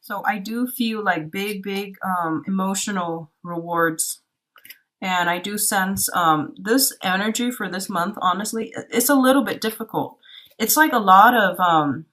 So I do feel like big emotional rewards. And I do sense this energy for this month, honestly, it's a little bit difficult. It's like a lot of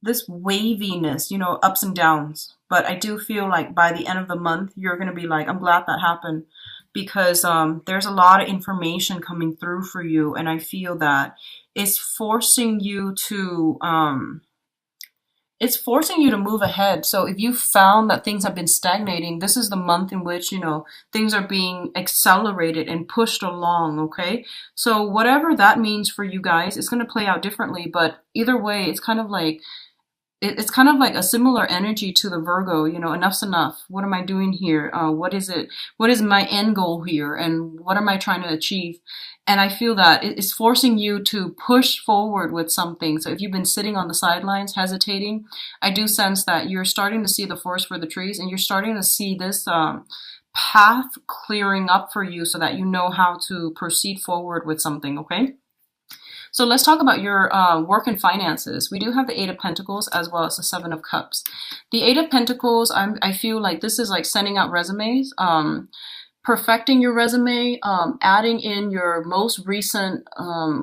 this waviness, ups and downs. But I do feel like by the end of the month, you're going to be like, I'm glad that happened because there's a lot of information coming through for you. And I feel that it's forcing you to it's forcing you to move ahead. So if you found that things have been stagnating, this is the month in which, things are being accelerated and pushed along, okay? So whatever that means for you guys, it's going to play out differently, but either way, it's kind of like a similar energy to the Virgo, enough's enough. What am I doing here? What is it? What is my end goal here? And what am I trying to achieve? And I feel that it's forcing you to push forward with something. So if you've been sitting on the sidelines, hesitating, I do sense that you're starting to see the forest for the trees and you're starting to see this path clearing up for you so that you know how to proceed forward with something, okay? So let's talk about your work and finances. We do have the Eight of Pentacles as well as the Seven of Cups. The Eight of Pentacles, I feel like this is like sending out resumes, perfecting your resume, adding in your most recent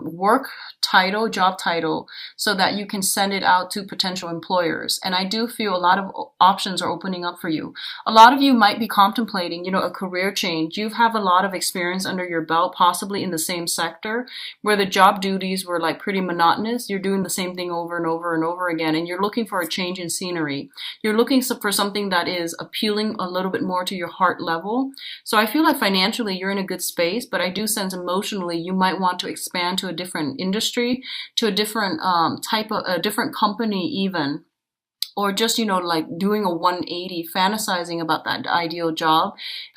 work title, job title, so that you can send it out to potential employers. And I do feel a lot of options are opening up for you. A lot of you might be contemplating, a career change. You have a lot of experience under your belt, possibly in the same sector, where the job duties were like pretty monotonous. You're doing the same thing over and over and over again, and you're looking for a change in scenery. You're looking for something that is appealing a little bit more to your heart level. So I feel like financially you're in a good space, but I do sense emotionally you might want to expand to a different industry, to a different type of a different company even, or just like doing a 180, fantasizing about that ideal job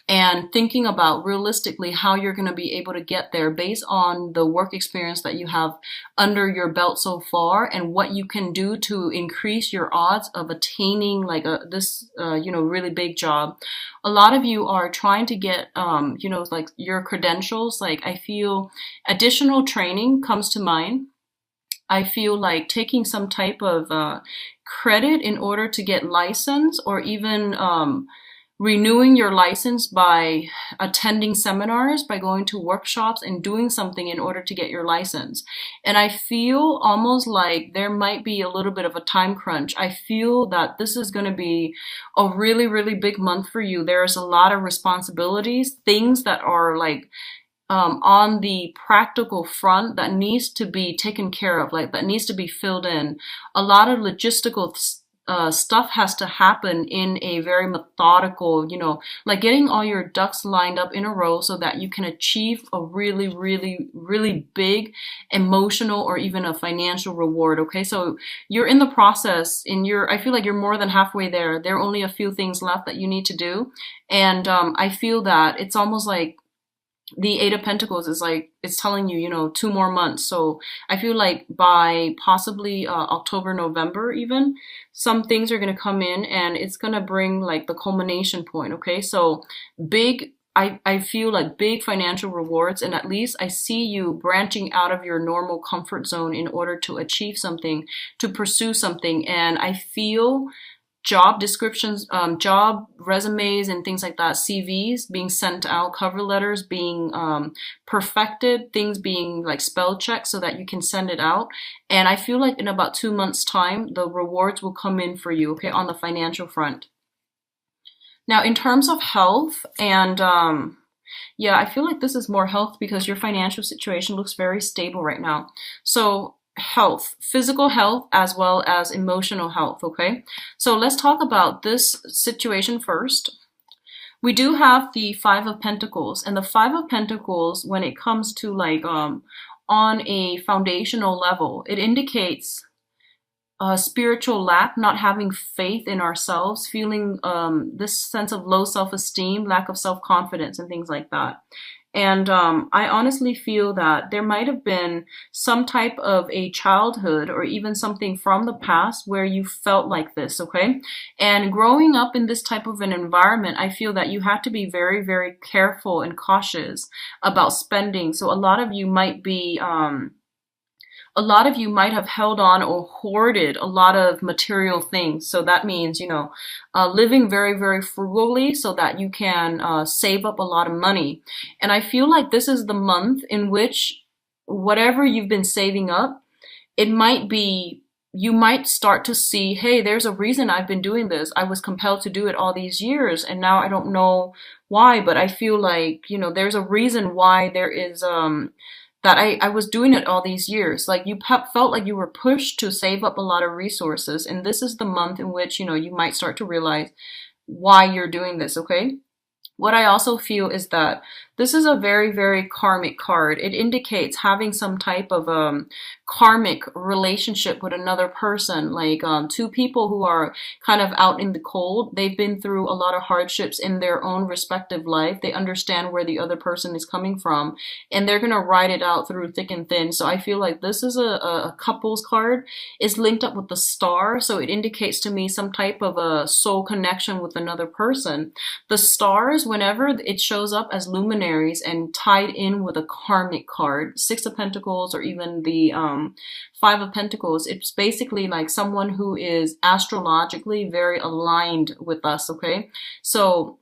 and thinking about realistically how you're going to be able to get there based on the work experience that you have under your belt so far and what you can do to increase your odds of attaining like this really big job. A lot of you are trying to get like your credentials. Like I feel additional training comes to mind. I feel like taking some type of credit in order to get license, or even renewing your license by attending seminars, by going to workshops and doing something in order to get your license. And I feel almost like there might be a little bit of a time crunch. I feel that this is going to be a really, really big month for you. There's a lot of responsibilities, things that are like on the practical front that needs to be taken care of, like that needs to be filled in. A lot of logistical stuff has to happen in a very methodical, like getting all your ducks lined up in a row so that you can achieve a really, really, really big emotional or even a financial reward. Okay, so you're in the process, I feel like you're more than halfway there. There are only a few things left that you need to do, and I feel that it's almost like the Eight of Pentacles is like, it's telling you, 2 more months. So I feel like by possibly October, November even, some things are going to come in and it's going to bring like the culmination point. Okay. So I feel like big financial rewards, and at least I see you branching out of your normal comfort zone in order to achieve something, to pursue something. And I feel job descriptions, job resumes and things like that, CVs being sent out, cover letters being perfected, things being like spell checked so that you can send it out. And I feel like in about 2 months' time, the rewards will come in for you, okay, on the financial front. Now, in terms of health and yeah, I feel like this is more health because your financial situation looks very stable right now. So health, physical health as well as emotional health, okay? So let's talk about this situation first. We do have the Five of Pentacles, and the Five of Pentacles, when it comes to like on a foundational level, it indicates spiritual lack, not having faith in ourselves, feeling this sense of low self-esteem, lack of self-confidence and things like that. And I honestly feel that there might have been some type of a childhood or even something from the past where you felt like this, okay? And growing up in this type of an environment, I feel that you have to be very, very careful and cautious about spending. So a lot of you might be a lot of you might have held on or hoarded a lot of material things. So that means, living very, very frugally so that you can save up a lot of money. And I feel like this is the month in which whatever you've been saving up, it might be, you might start to see, hey, there's a reason I've been doing this. I was compelled to do it all these years, and now I don't know why, but I feel like, there's a reason why there is, that I was doing it all these years. Like you felt like you were pushed to save up a lot of resources. And this is the month in which, you might start to realize why you're doing this, okay? What I also feel is that this is a very, very karmic card. It indicates having some type of karmic relationship with another person, like two people who are kind of out in the cold. They've been through a lot of hardships in their own respective life. They understand where the other person is coming from, and they're going to ride it out through thick and thin. So I feel like this is a couples card. It's linked up with the star, so it indicates to me some type of a soul connection with another person. The stars, whenever it shows up as luminaries and tied in with a karmic card, Six of Pentacles or even the Five of Pentacles, it's basically like someone who is astrologically very aligned with us, okay? So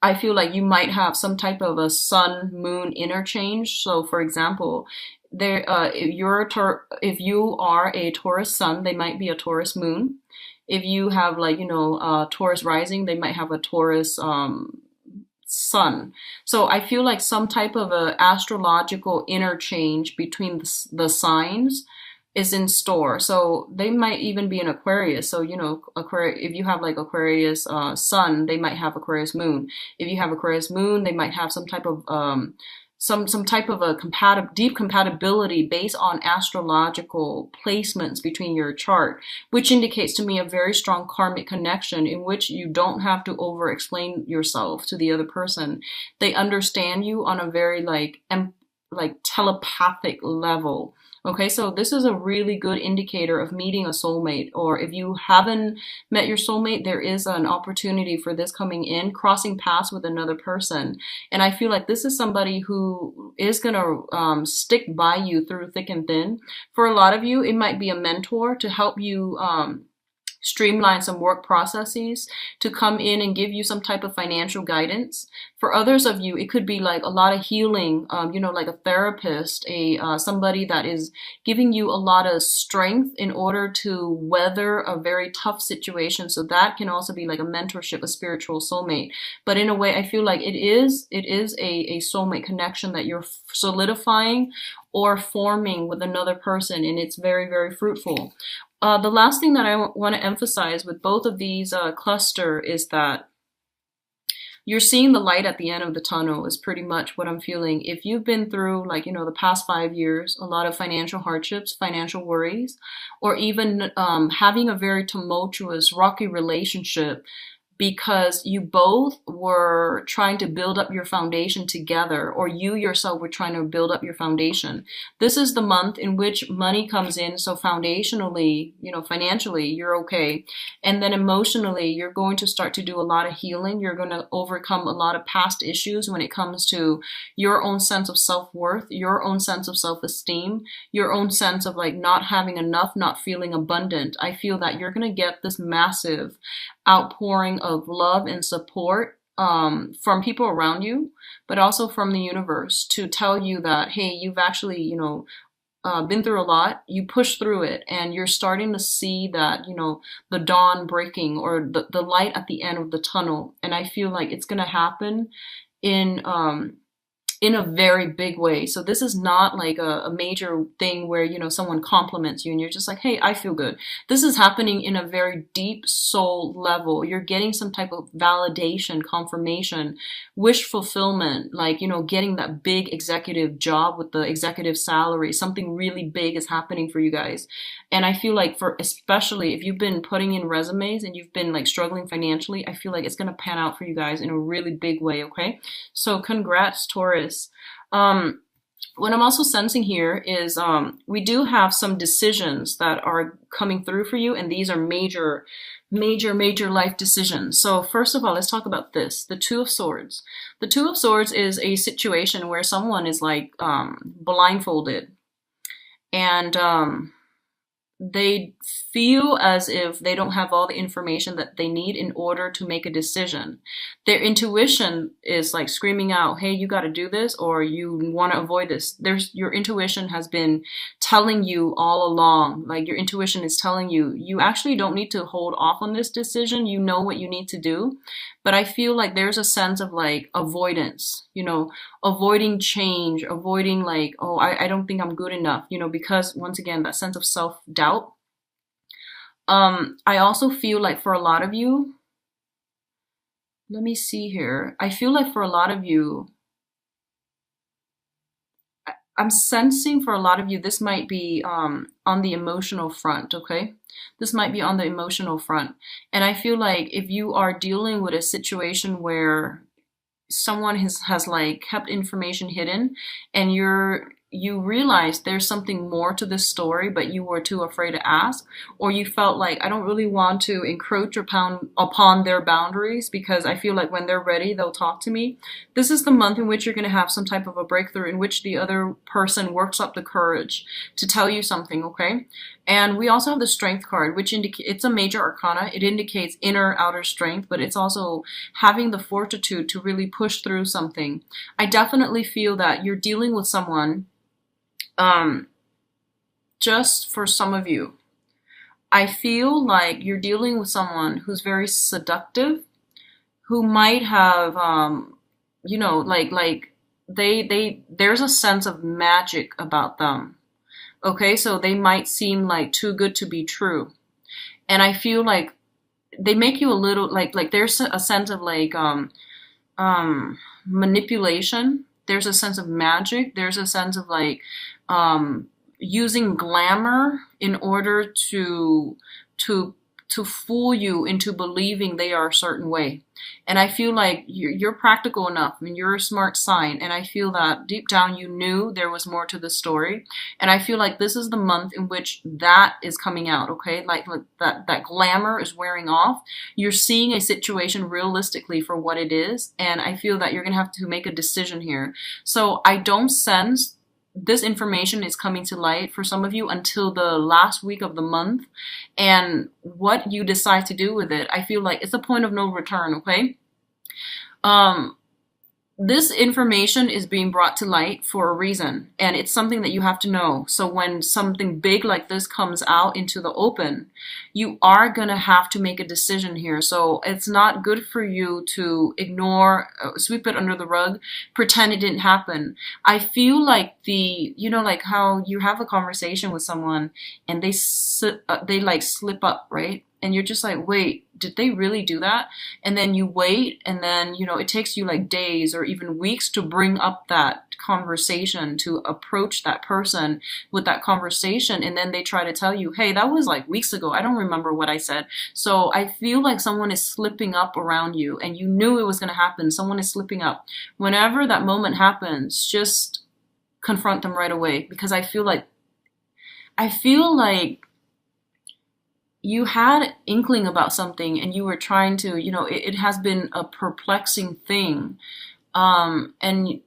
I feel like you might have some type of a sun-moon interchange. So for example, if you are a Taurus sun, they might be a Taurus moon. If you have like, Taurus rising, they might have a Taurus sun. So I feel like some type of a astrological interchange between the signs is in store. So they might even be an Aquarius. So, Aquarius, if you have like Aquarius sun, they might have Aquarius moon. If you have Aquarius moon, they might have some type of some type of a deep compatibility based on astrological placements between your chart, which indicates to me a very strong karmic connection in which you don't have to over explain yourself to the other person. They understand you on a very like telepathic level. Okay, so this is a really good indicator of meeting a soulmate, or if you haven't met your soulmate, there is an opportunity for this coming in, crossing paths with another person. And I feel like this is somebody who is going to stick by you through thick and thin. For a lot of you, it might be a mentor to help you streamline some work processes, to come in and give you some type of financial guidance. For others of you, it could be like a lot of healing, like a therapist, somebody that is giving you a lot of strength in order to weather a very tough situation. So that can also be like a mentorship, a spiritual soulmate. But in a way, I feel like it is a soulmate connection that you're solidifying or forming with another person, and it's very, very fruitful. The last thing that I want to emphasize with both of these cluster is that you're seeing the light at the end of the tunnel is pretty much what I'm feeling. If you've been through like, the past 5 years, a lot of financial hardships, financial worries, or even having a very tumultuous, rocky relationship, because you both were trying to build up your foundation together, or you yourself were trying to build up your foundation. This is the month in which money comes in. So foundationally, financially, you're okay. And then emotionally, you're going to start to do a lot of healing. You're going to overcome a lot of past issues when it comes to your own sense of self-worth, your own sense of self-esteem, your own sense of like not having enough, not feeling abundant. I feel that you're going to get this massive outpouring of love and support from people around you, but also from the universe to tell you that, hey, you've actually, been through a lot, you pushed through it, and you're starting to see that, the dawn breaking or the light at the end of the tunnel. And I feel like it's going to happen in a very big way. So this is not like a major thing where, someone compliments you and you're just like, hey, I feel good. This is happening in a very deep soul level. You're getting some type of validation, confirmation, wish fulfillment, like, getting that big executive job with the executive salary. Something really big is happening for you guys. And I feel like especially if you've been putting in resumes and you've been like struggling financially, I feel like it's going to pan out for you guys in a really big way. Okay. So congrats, Taurus. What I'm also sensing here is we do have some decisions that are coming through for you, and these are major life decisions. So first of all, let's talk about this, the Two of Swords. The Two of Swords is a situation where someone is like blindfolded, and they feel as if they don't have all the information that they need in order to make a decision. Their intuition is like screaming out, hey, you got to do this, or you want to avoid this. Your intuition has been telling you all along. Like your intuition is telling you, you actually don't need to hold off on this decision. You know what you need to do. But I feel like there's a sense of like avoidance, avoiding change, avoiding like, oh, I don't think I'm good enough, because once again, that sense of self-doubt. I also feel like for a lot of you, let me see here. I feel like for a lot of you, I'm sensing for a lot of you, this might be on the emotional front, okay? This might be on the emotional front. And I feel like if you are dealing with a situation where someone has like kept information hidden and you realize there's something more to this story, but you were too afraid to ask, or you felt like I don't really want to encroach upon their boundaries because I feel like when they're ready, they'll talk to me. This is the month in which you're going to have some type of a breakthrough in which the other person works up the courage to tell you something, okay? And we also have the strength card, which indicates it's a major arcana. It indicates inner outer strength, but it's also having the fortitude to really push through something. I definitely feel that you're dealing with someone, just for some of you, I feel like you're dealing with someone who's very seductive, who might have, like there's a sense of magic about them. Okay, so they might seem like too good to be true. And I feel like they make you a little like there's a sense of like manipulation. There's a sense of magic. There's a sense of like using glamour in order to fool you into believing they are a certain way. And I feel like you're practical enough. I mean, you're a smart sign. And I feel that deep down you knew there was more to the story. And I feel like this is the month in which that is coming out, okay? Like that glamour is wearing off. You're seeing a situation realistically for what it is. And I feel that you're going to have to make a decision here. So I don't sense this information is coming to light for some of you until the last week of the month. And what you decide to do with it, I feel like it's a point of no return, okay? This information is being brought to light for a reason, and it's something that you have to know. So when something big like this comes out into the open, you are going to have to make a decision here. So it's not good for you to ignore, sweep it under the rug, pretend it didn't happen. I feel like like how you have a conversation with someone and they like slip up, right? And you're just like, wait, did they really do that? And then you wait, and then, it takes you like days or even weeks to bring up that conversation, to approach that person with that conversation. And then they try to tell you, hey, that was like weeks ago. I don't remember what I said. So I feel like someone is slipping up around you, and you knew it was going to happen. Someone is slipping up. Whenever that moment happens, just confront them right away, because I feel like you had inkling about something and you were trying to, it has been a perplexing thing. And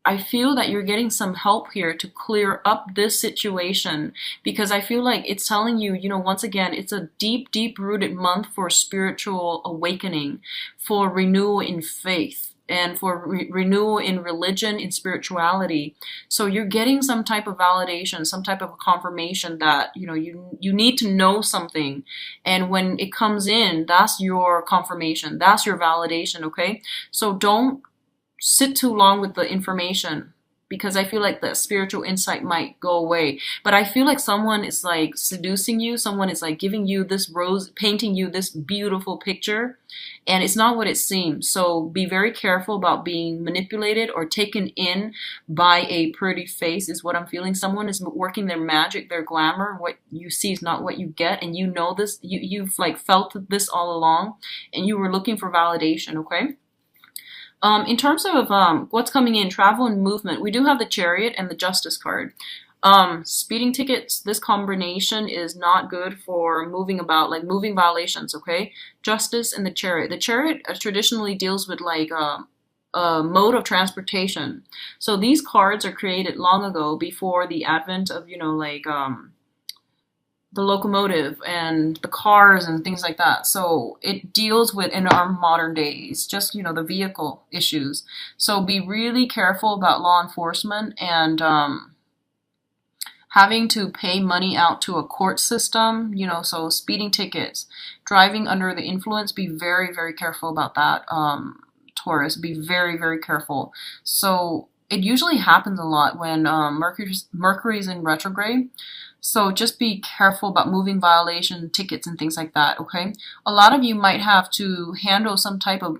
I feel that you're getting some help here to clear up this situation, because I feel like it's telling you, once again, it's a deep, deep rooted month for spiritual awakening, for renewal in faith, and for renewal in religion, in spirituality. So you're getting some type of validation, some type of confirmation that, you need to know something. And when it comes in, that's your confirmation. That's your validation, okay? So don't sit too long with the information, because I feel like the spiritual insight might go away. But I feel like someone is like seducing you. Someone is like giving you this rose, painting you this beautiful picture, and it's not what it seems. So be very careful about being manipulated or taken in by a pretty face, is what I'm feeling. Someone is working their magic, their glamour. What you see is not what you get, and you know this. You've like felt this all along, and you were looking for validation, okay? In terms of what's coming in, travel and movement, we do have the Chariot and the Justice card. Speeding tickets, this combination is not good for moving about, like moving violations, okay? Justice and the Chariot. The Chariot traditionally deals with like mode of transportation. So these cards are created long ago before the advent of, like the locomotive and the cars and things like that. So it deals with in our modern days, just, the vehicle issues. So be really careful about law enforcement and having to pay money out to a court system, so speeding tickets, driving under the influence, be very, very careful about that, Taurus. Be very, very careful. So it usually happens a lot when Mercury's in retrograde. So just be careful about moving violation tickets and things like that, okay? A lot of you might have to handle some type of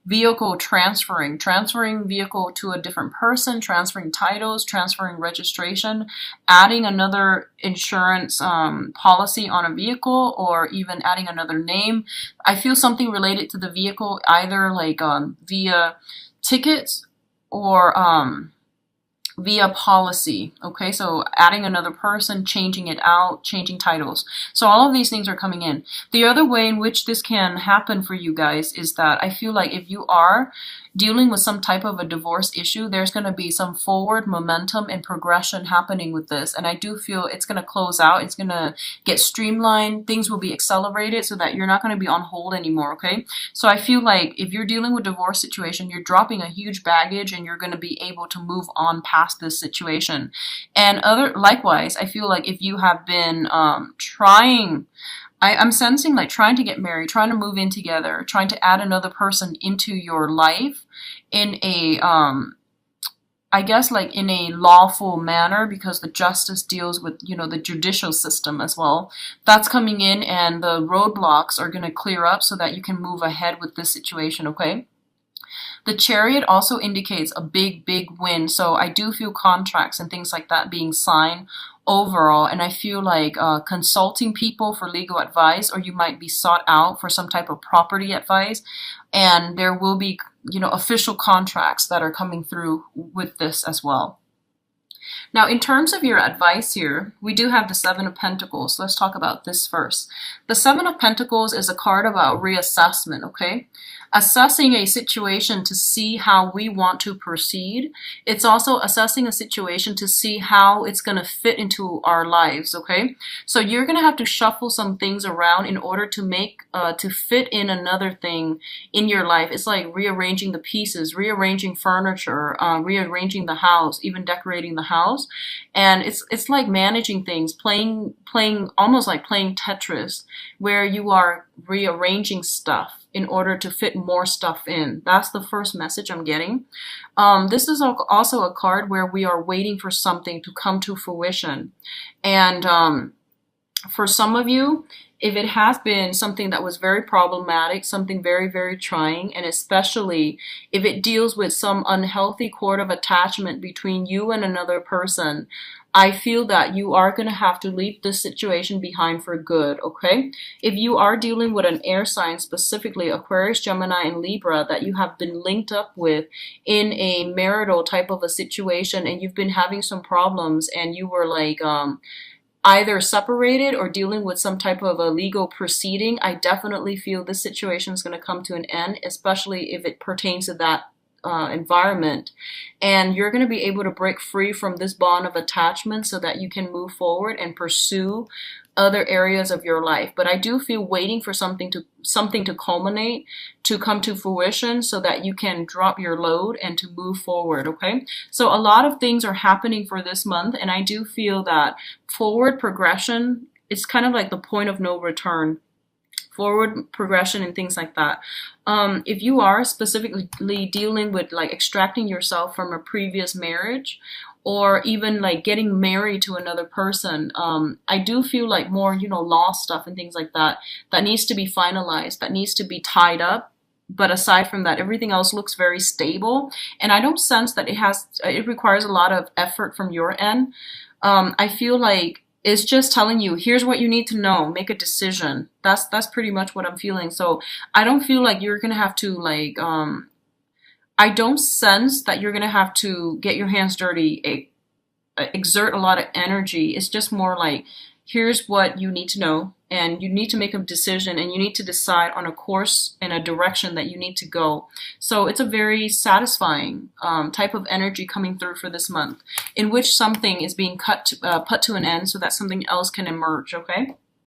vehicle transferring vehicle to a different person, transferring titles, transferring registration, adding another insurance policy on a vehicle, or even adding another name. I feel something related to the vehicle, either like via tickets or via policy. Okay, so adding another person, changing it out, changing titles. So all of these things are coming in. The other way in which this can happen for you guys is that I feel like if you are dealing with some type of a divorce issue, there's going to be some forward momentum and progression happening with this. And I do feel it's going to close out. It's going to get streamlined. Things will be accelerated so that you're not going to be on hold anymore. Okay. So I feel like if you're dealing with a divorce situation, you're dropping a huge baggage and you're going to be able to move on past this situation. And likewise, I feel like if you have been I'm sensing like trying to get married, trying to move in together, trying to add another person into your life in a, I guess like in a lawful manner, because the justice deals with, the judicial system as well. That's coming in, and the roadblocks are going to clear up so that you can move ahead with this situation, okay? The Chariot also indicates a big, big win. So I do feel contracts and things like that being signed overall. And I feel like consulting people for legal advice, or you might be sought out for some type of property advice. And there will be, official contracts that are coming through with this as well. Now, in terms of your advice here, we do have the Seven of Pentacles. Let's talk about this first. The Seven of Pentacles is a card about reassessment, okay? Assessing a situation to see how we want to proceed. It's also assessing a situation to see how it's going to fit into our lives, okay? So you're going to have to shuffle some things around in order to fit in another thing in your life. It's like rearranging the pieces, rearranging furniture, rearranging the house, even decorating the house. And it's like managing things, playing almost like playing Tetris, where you are rearranging stuff in order to fit more stuff in. That's the first message I'm getting. This is also a card where we are waiting for something to come to fruition. And for some of you, if it has been something that was very problematic, something very, very trying, and especially if it deals with some unhealthy cord of attachment between you and another person, I feel that you are going to have to leave this situation behind for good, okay? If you are dealing with an air sign, specifically Aquarius, Gemini, and Libra, that you have been linked up with in a marital type of a situation, and you've been having some problems, and you were like either separated or dealing with some type of a legal proceeding, I definitely feel this situation is going to come to an end, especially if it pertains to that environment. And you're going to be able to break free from this bond of attachment so that you can move forward and pursue other areas of your life. But I do feel waiting for something to culminate, to come to fruition, so that you can drop your load and to move forward, okay? So a lot of things are happening for this month, and I do feel that forward progression, it's kind of like the point of no return. Forward progression and things like that. If you are specifically dealing with like extracting yourself from a previous marriage, or even like getting married to another person, I do feel like more, law stuff and things like that needs to be finalized, that needs to be tied up. But aside from that, everything else looks very stable. And I don't sense that it requires a lot of effort from your end. I feel like it's just telling you, here's what you need to know, make a decision. That's pretty much what I'm feeling. So I don't feel like you're going to have to like, I don't sense that you're going to have to get your hands dirty, exert a lot of energy. It's just more like here's what you need to know, and you need to make a decision, and you need to decide on a course and a direction that you need to go. So it's a very satisfying type of energy coming through for this month, in which something is being put to an end so that something else can emerge, okay?